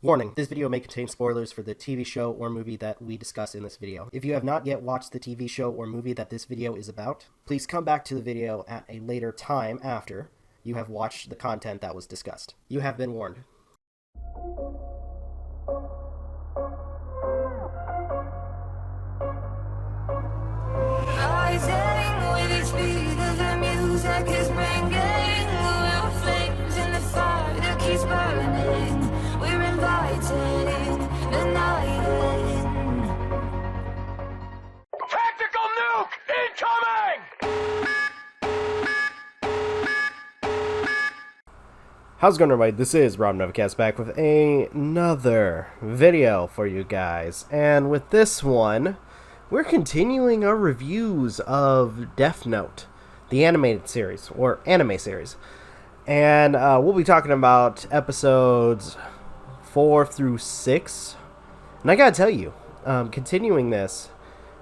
Warning, this video may contain spoilers for the TV show or movie that we discuss in this video. If you have not yet watched the TV show or movie that this video is about, please come back to the video at a later time after you have watched the content that was discussed. You have been warned. Rising with each beat of the music is bringing real flames in the fire that keeps burning. We're inviting the night in. Tactical nuke incoming! How's it going, everybody? This is Novakast back with another video for you guys. And with this one, we're continuing our reviews of Death Note, the animated series, or anime series. And we'll be talking about episodes 4 through 6. And I gotta tell you, continuing this,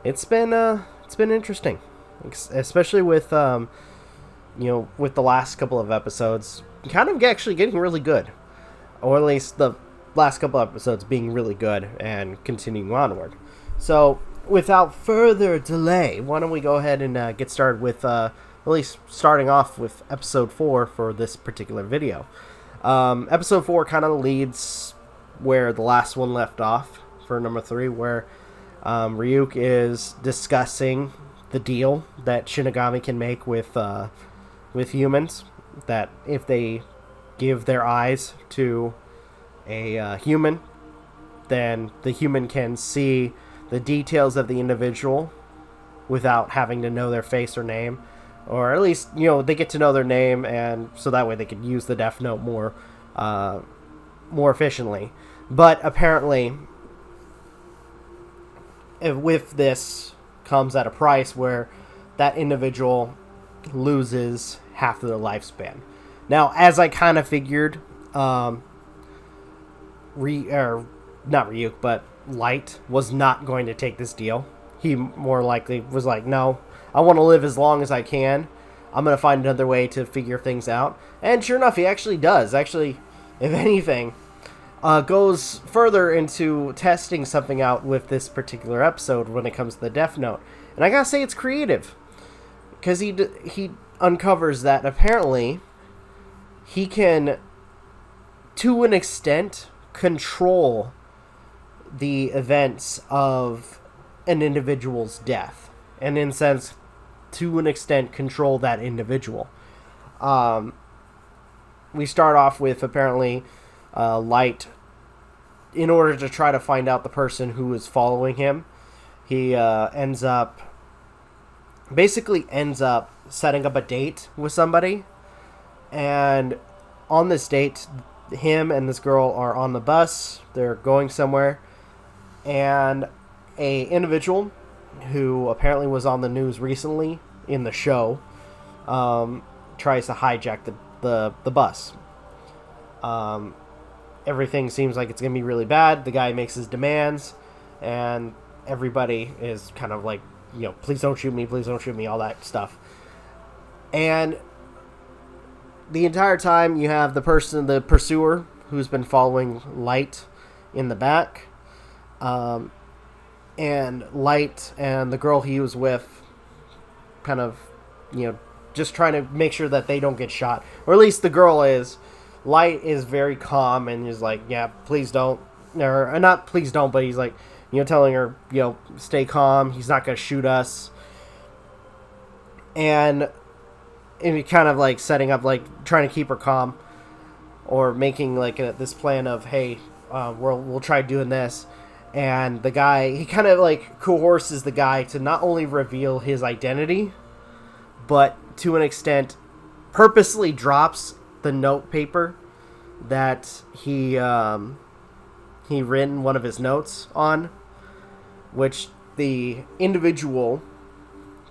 it's been interesting, especially with with the last couple of episodes, kind of actually getting really good, or at least the last couple of episodes being really good and continuing onward. So, without further delay, why don't we go ahead and get started with at least starting off with episode 4 for this particular video. Episode 4 kind of leads where the last one left off for number 3, where Ryuk is discussing the deal that Shinigami can make with humans, that if they give their eyes to a human, then the human can see the details of the individual without having to know their face or name, or at least they get to know their name, and so that way they can use the Death Note more efficiently. But apparently, with this comes at a price where that individual loses half of their lifespan. Now, as I kind of figured, not Ryuk, but Light was not going to take this deal. He more likely was like, no, I want to live as long as I can. I'm going to find another way to figure things out. And sure enough, he actually does. Actually, if anything, goes further into testing something out with this particular episode when it comes to the Death Note. And I gotta say, it's creative, because he uncovers that apparently he can, to an extent, control the events of an individual's death, and in a sense, to an extent, control that individual. We start off with apparently Light, in order to try to find out the person who is following him. He ends up setting up a date with somebody, and on this date, him and this girl are on the bus. They're going somewhere, and a individual who apparently was on the news recently in the show tries to hijack the bus. Everything seems like it's going to be really bad. The guy makes his demands, and everybody is kind of like, please don't shoot me, all that stuff. And the entire time you have the pursuer, who's been following Light in the back. And Light and the girl he was with kind of, just trying to make sure that they don't get shot. Or at least the girl is. Light is very calm and is like, yeah, please don't. Or not please don't, but he's like, telling her, stay calm. He's not going to shoot us. And kind of like setting up, like trying to keep her calm, or making like this plan of, hey, we'll try doing this. And the guy, he kind of like coerces the guy to not only reveal his identity, but to an extent purposely drops the note paper that he written one of his notes on, which the individual,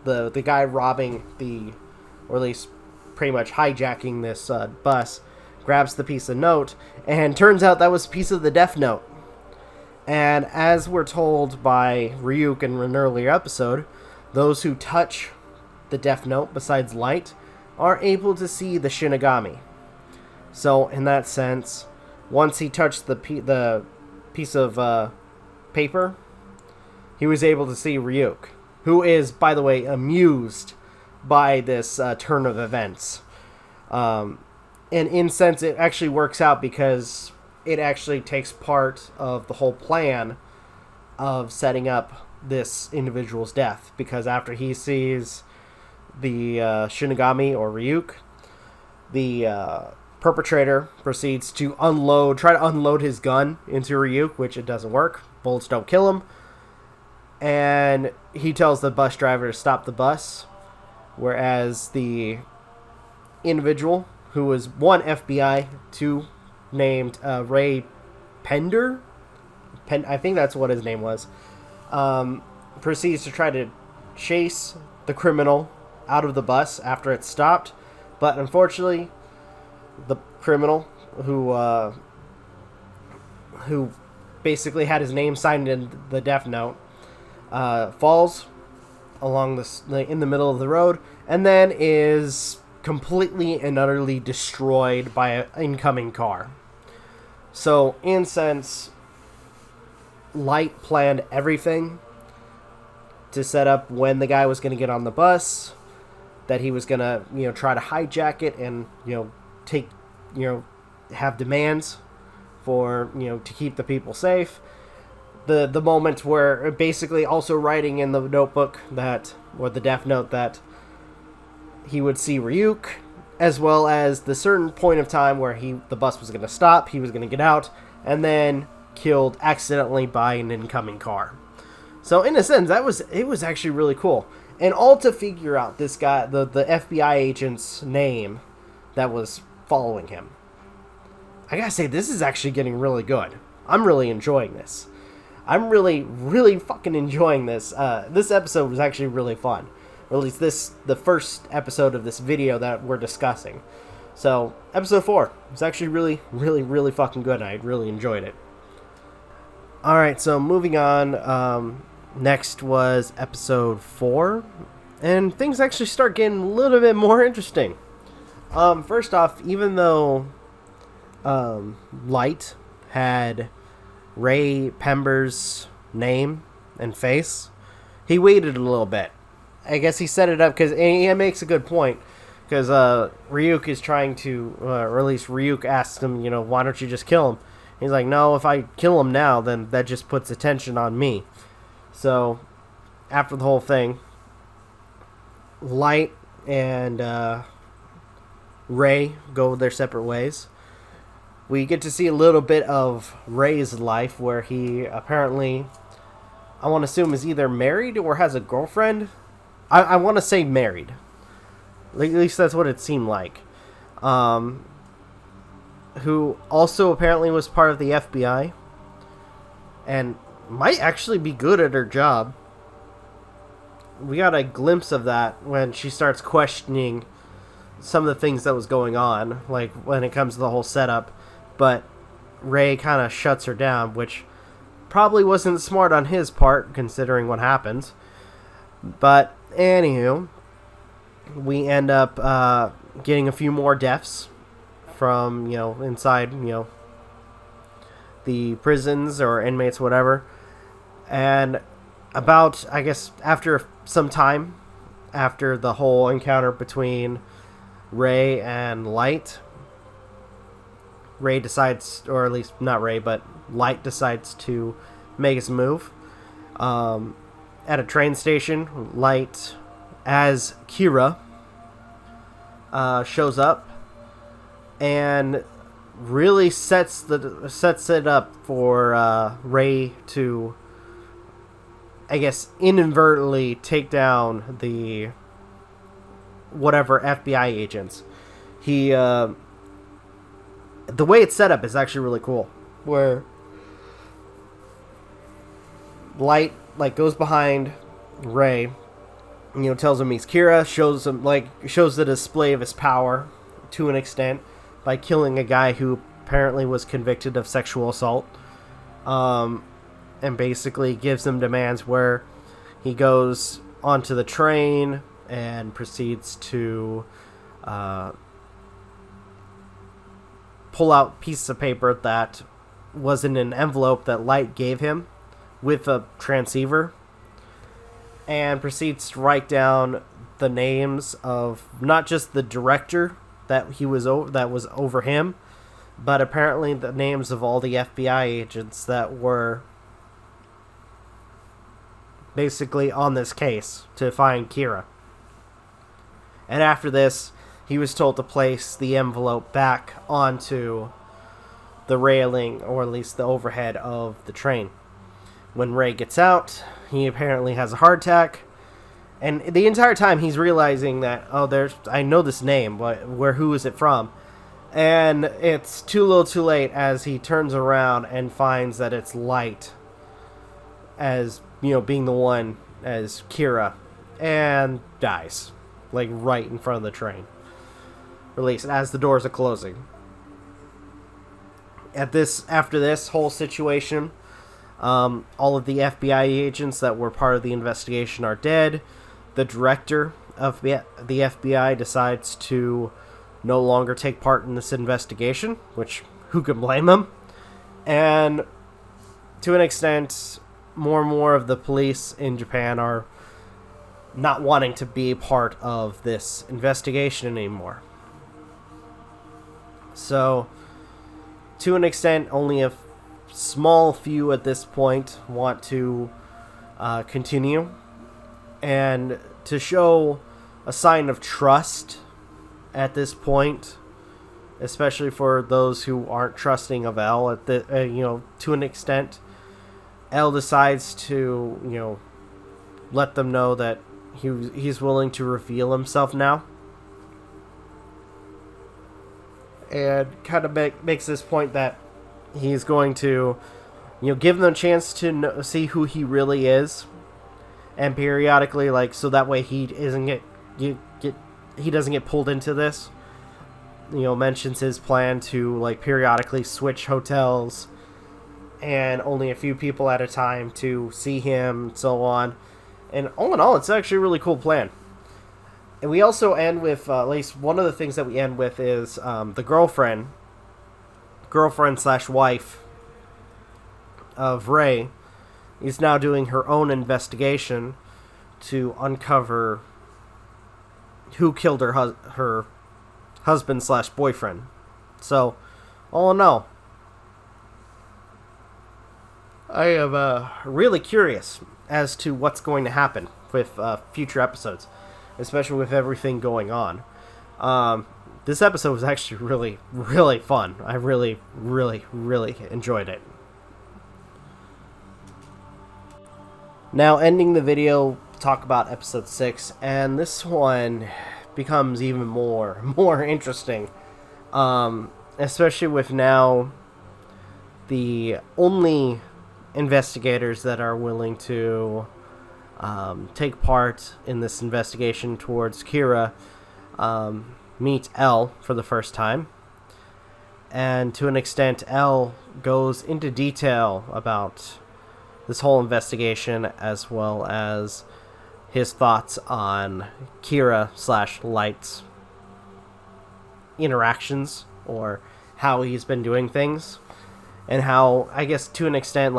the guy robbing or at least pretty much hijacking this bus, grabs the piece of note, and turns out that was a piece of the Death Note. And as we're told by Ryuk in an earlier episode, those who touch the Death Note, besides Light, are able to see the Shinigami. So, in that sense, once he touched the piece of paper, he was able to see Ryuk, who is, by the way, amused by this turn of events. And in sense, it actually works out because it actually takes part of the whole plan of setting up this individual's death. Because after he sees the Shinigami or Ryuk, the perpetrator proceeds to try to unload his gun into Ryuk, which it doesn't work. Bullets don't kill him. And he tells the bus driver to stop the bus, whereas the individual, who was one FBI, two named Ray Pender, I think that's what his name was, proceeds to try to chase the criminal out of the bus after it stopped. But unfortunately, the criminal, who basically had his name signed in the death note, falls along in the middle of the road, and then is completely and utterly destroyed by an incoming car. So, in sense, Light planned everything to set up when the guy was going to get on the bus, that he was going to, try to hijack it and, take, have demands for, to keep the people safe. The moment where basically also writing in the notebook or the death note, that he would see Ryuk, as well as the certain point of time where the bus was going to stop, he was going to get out, and then killed accidentally by an incoming car. So in a sense, it was actually really cool. And all to figure out this guy, the FBI agent's name that was following him. I gotta say, this is actually getting really good. I'm really enjoying this. I'm really, really fucking enjoying this. This episode was actually really fun. Or at least the first episode of this video that we're discussing. So, episode 4 was actually really, really, really fucking good. I really enjoyed it. Alright, so moving on. Next was episode 4. And things actually start getting a little bit more interesting. First off, even though Light had Ray Pember's name and face, he waited a little bit. I guess he set it up because he makes a good point. Because Ryuk is trying to, or at least Ryuk asks him, why don't you just kill him? He's like, no, if I kill him now, then that just puts attention on me. So, after the whole thing, Light and Ray go their separate ways. We get to see a little bit of Ray's life, where he apparently, I want to assume, is either married or has a girlfriend. I want to say married. At least that's what it seemed like. Who also apparently was part of the FBI. And might actually be good at her job. We got a glimpse of that when she starts questioning some of the things that was going on. Like when it comes to the whole setup. But Ray kind of shuts her down, which probably wasn't smart on his part, considering what happens. But, anywho, we end up getting a few more deaths from, inside, the prisons or inmates, whatever. And about, I guess, after some time, after the whole encounter between Ray and Light, Ray decides, or at least not Ray, but Light decides to make his move. At a train station, Light, as Kira, shows up and really sets it up for Ray to, I guess, inadvertently take down the whatever FBI agents. He the way it's set up is actually really cool, where Light goes behind Ray, tells him he's Kira, shows the display of his power to an extent by killing a guy who apparently was convicted of sexual assault, and basically gives him demands where he goes onto the train and proceeds to pull out pieces of paper that was in an envelope that Light gave him with a transceiver, and proceeds to write down the names of not just the director that was over him, but apparently the names of all the FBI agents that were basically on this case to find Kira. And after this, he was told to place the envelope back onto the railing, or at least the overhead of the train. When Ray gets out, he apparently has a heart attack, and the entire time he's realizing that, I know this name, but who is it from? And it's too little too late as he turns around and finds that it's Light as, being the one as Kira, and dies, like right in front of the train. Released as the doors are closing. After this whole situation, all of the FBI agents that were part of the investigation are dead. The director of the FBI decides to no longer take part in this investigation, which who can blame him? And to an extent, more and more of the police in Japan are not wanting to be part of this investigation anymore. So, to an extent, only a small few at this point want to continue. And to show a sign of trust at this point, especially for those who aren't trusting of L, to an extent, L decides to, let them know that he's willing to reveal himself now. And kind of makes this point that he's going to, give them a chance to see who he really is, and periodically, so that way he doesn't get pulled into this. Mentions his plan to periodically switch hotels, and only a few people at a time to see him, and so on. And all in all, it's actually a really cool plan. And we also end with, at least one of the things that we end with is the girlfriend/wife of Ray is now doing her own investigation to uncover who killed her husband/boyfriend. So, all in all, I am really curious as to what's going to happen with future episodes, especially with everything going on. This episode was actually really, really fun. I really, really, really enjoyed it. Now, ending the video, talk about episode 6, and this one becomes even more interesting, especially with now the only investigators that are willing to take part in this investigation towards Kira meet L for the first time. And to an extent, L goes into detail about this whole investigation, as well as his thoughts on Kira/Light's interactions, or how he's been doing things, and how, I guess, to an extent,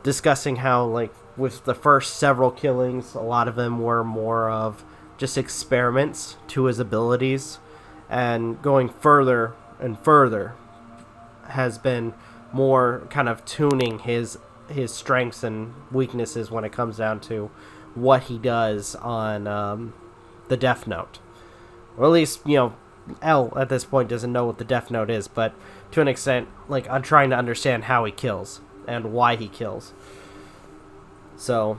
discussing how, with the first several killings, a lot of them were more of just experiments to his abilities, and going further and further has been more kind of tuning his strengths and weaknesses when it comes down to what he does on the Death Note. Or at least, L at this point doesn't know what the Death Note is, but to an extent, I'm trying to understand how he kills and why he kills. So,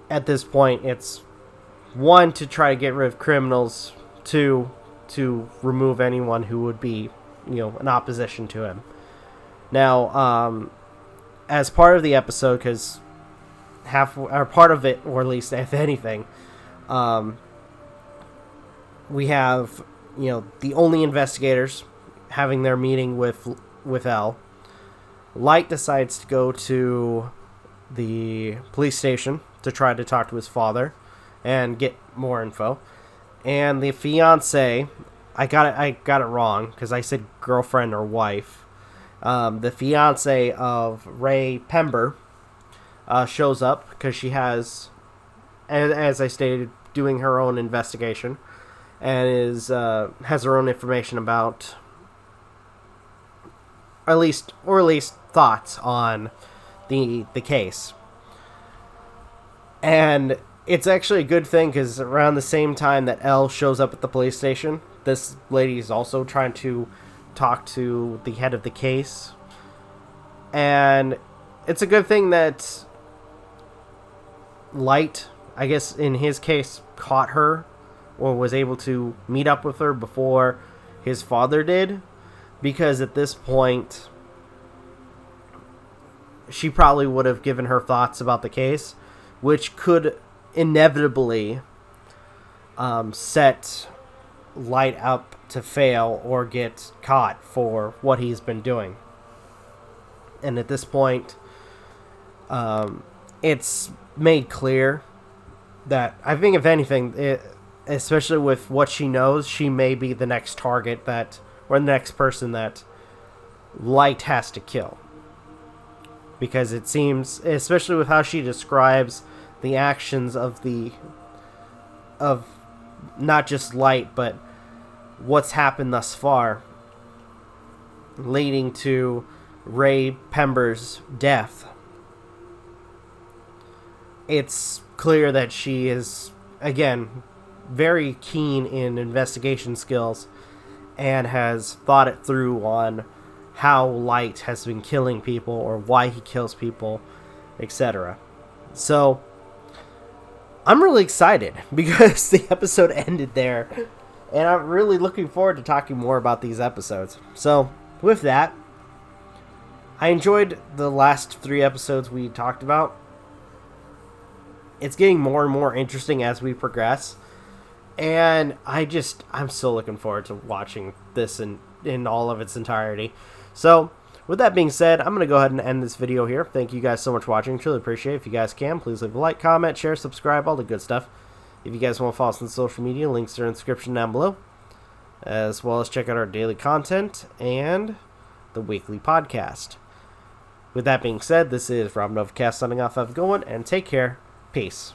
at this point, it's 1, to try to get rid of criminals, 2, to remove anyone who would be, in opposition to him. Now, as part of the episode, because part of it, or at least if anything, we have, the only investigators having their meeting with L. Light decides to go to the police station to try to talk to his father and get more info. And the fiance I got it wrong because I said girlfriend or wife. The fiance of Ray Pember shows up because she has, as I stated, doing her own investigation, and has her own information about, at least thoughts on the case. And it's actually a good thing because around the same time that Elle shows up at the police station, this lady is also trying to talk to the head of the case. And it's a good thing that Light, I guess in his case, caught her or was able to meet up with her before his father did, because at this point she probably would have given her thoughts about the case, which could inevitably set Light up to fail or get caught for what he's been doing. And at this point, it's made clear that, I think if anything, especially with what she knows, she may be the next target or the next person that Light has to kill. Because it seems, especially with how she describes the actions of not just Light, but what's happened thus far, leading to Ray Pember's death, it's clear that she is, again, very keen in investigation skills and has thought it through on how Light has been killing people or why he kills people, etc. So I'm really excited because the episode ended there, and I'm really looking forward to talking more about these episodes. So with that, I enjoyed the last 3 episodes we talked about. It's getting more and more interesting as we progress, and I'm still looking forward to watching this in all of its entirety. So with that being said, I'm going to go ahead and end this video here. Thank you guys so much for watching. Truly appreciate it. If you guys can, please leave a like, comment, share, subscribe, all the good stuff. If you guys want to follow us on social media, links are in the description down below, as well as check out our daily content and the weekly podcast. With that being said, this is Rob Novakast signing off. Have a good one, and take care. Peace.